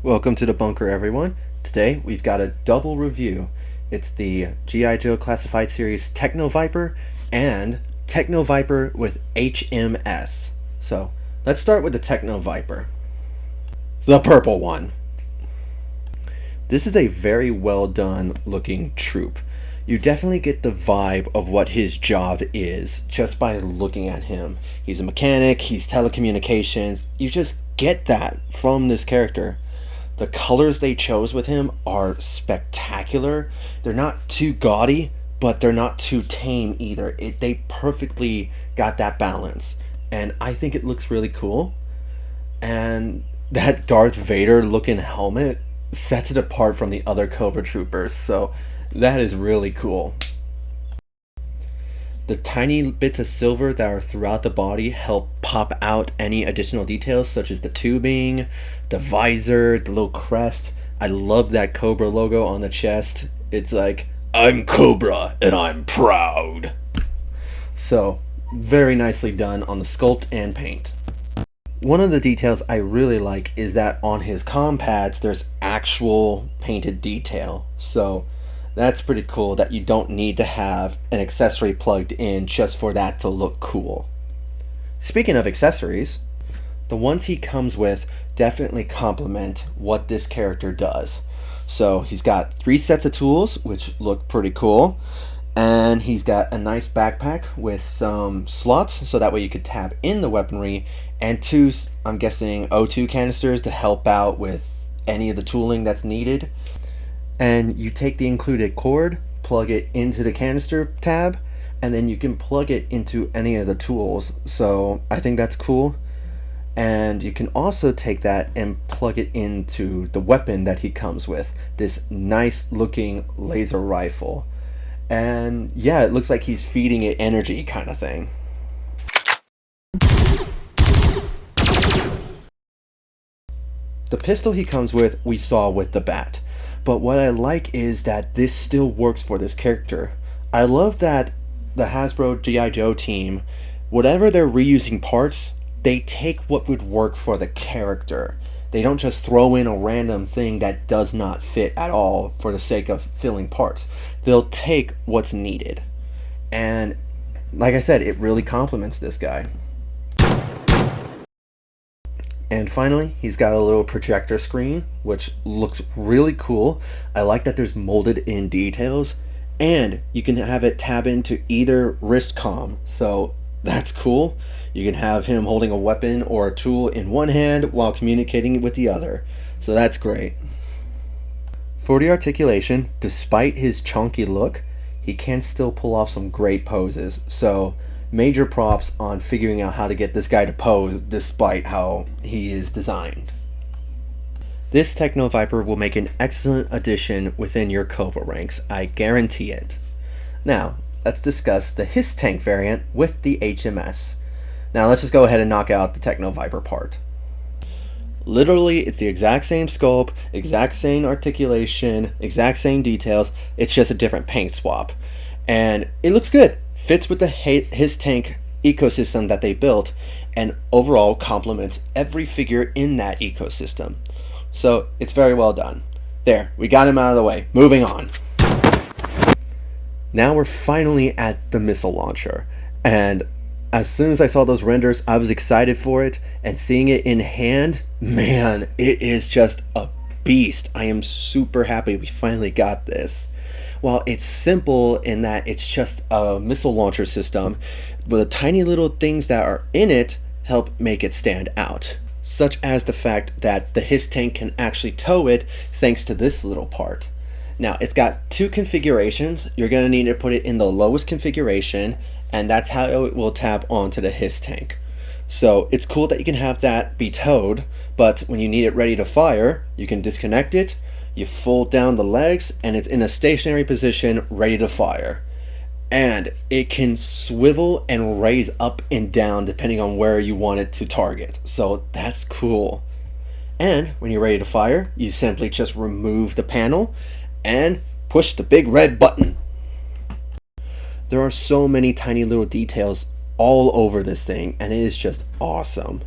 Welcome to the bunker, everyone. Today we've got a double review. It's the G.I.Joe classified series Techno Viper and Techno Viper with HMS. So let's start with the Techno Viper. It's the purple one. This is a very well done looking troop. You definitely get the vibe of what his job is just by looking at him. He's a mechanic, he's telecommunications. You just get that from this character. The colors they chose with him are spectacular. They're not too gaudy, but they're not too tame either. They perfectly got that balance. And I think it looks really cool. And that Darth Vader looking helmet sets it apart from the other Cobra Troopers. So that is really cool. The tiny bits of silver that are throughout the body help pop out any additional details, such as the tubing, the visor, the little crest. I love that Cobra logo on the chest. It's like, I'm Cobra and I'm proud. So, very nicely done on the sculpt and paint. One of the details I really like is that on his comm pads there's actual painted detail. So that's pretty cool that you don't need to have an accessory plugged in just for that to look cool. Speaking of accessories, the ones he comes with definitely complement what this character does. So he's got 3 sets of tools, which look pretty cool. And he's got a nice backpack with some slots, so that way you could tab in the weaponry, and 2, I'm guessing, O2 canisters to help out with any of the tooling that's needed. And you take the included cord, plug it into the canister tab, and then you can plug it into any of the tools. So I think that's cool. And you can also take that and plug it into the weapon that he comes with, this nice looking laser rifle. And yeah, it looks like he's feeding it energy kind of thing. The pistol he comes with, we saw with the bat. But what I like is that this still works for this character. I love that the Hasbro G.I. Joe team, whatever they're reusing parts, they take what would work for the character. They don't just throw in a random thing that does not fit at all for the sake of filling parts. They'll take what's needed. And like I said, it really complements this guy. And finally, he's got a little projector screen, which looks really cool. I like that there's molded in details, and you can have it tab into either wrist comm, so that's cool. You can have him holding a weapon or a tool in one hand while communicating with the other, so that's great. For the articulation, despite his chunky look, he can still pull off some great poses, so major props on figuring out how to get this guy to pose despite how he is designed. This Techno Viper will make an excellent addition within your Cobra ranks, I guarantee it. Now, let's discuss the H.I.S.S tank variant with the HMS. Now let's just go ahead and knock out the Techno Viper part. Literally, it's the exact same sculpt, exact same articulation, exact same details, it's just a different paint swap. And it looks good. Fits with the H.I.S.S tank ecosystem that they built, and overall complements every figure in that ecosystem. So it's very well done. There, we got him out of the way. Moving on. Now we're finally at the missile launcher, and as soon as I saw those renders, I was excited for it, and seeing it in hand, man, it is just a beast. I am super happy we finally got this. While it's simple in that it's just a missile launcher system, but the tiny little things that are in it help make it stand out, such as the fact that the H.I.S.S tank can actually tow it thanks to this little part. Now, it's got 2 configurations. You're going to need to put it in the lowest configuration, and that's how it will tap onto the H.I.S.S tank. So it's cool that you can have that be towed, but when you need it ready to fire, you can disconnect it, you fold down the legs, and it's in a stationary position ready to fire. And it can swivel and raise up and down depending on where you want it to target. So that's cool. And when you're ready to fire, you simply just remove the panel and push the big red button. There are so many tiny little details all over this thing, and it is just awesome.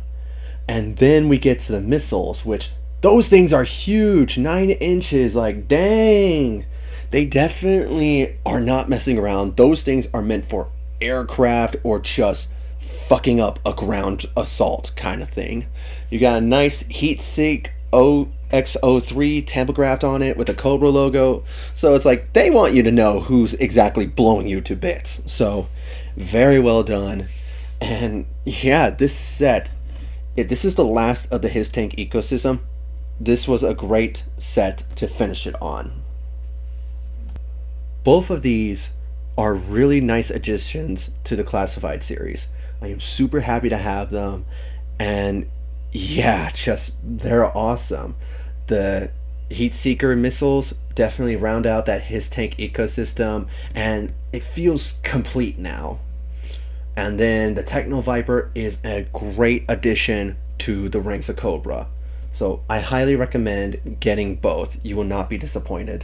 And then we get to the missiles, which Those things are huge, 9 inches. Like, dang. They definitely are not messing around. Those things are meant for aircraft or just fucking up a ground assault kind of thing. You got a nice heat sink OX03 tampographed on it with a Cobra logo. So it's like they want you to know who's exactly blowing you to bits. So very well done. And yeah, this set, if this is the last of the His Tank ecosystem, this was a great set to finish it on. Both of these are really nice additions to the Classified series. I am super happy to have them, and yeah, just they're awesome. The Heat Seeker missiles definitely round out that His Tank ecosystem, and it feels complete now. And then the Techno Viper is a great addition to the ranks of Cobra. So I highly recommend getting both. You will not be disappointed.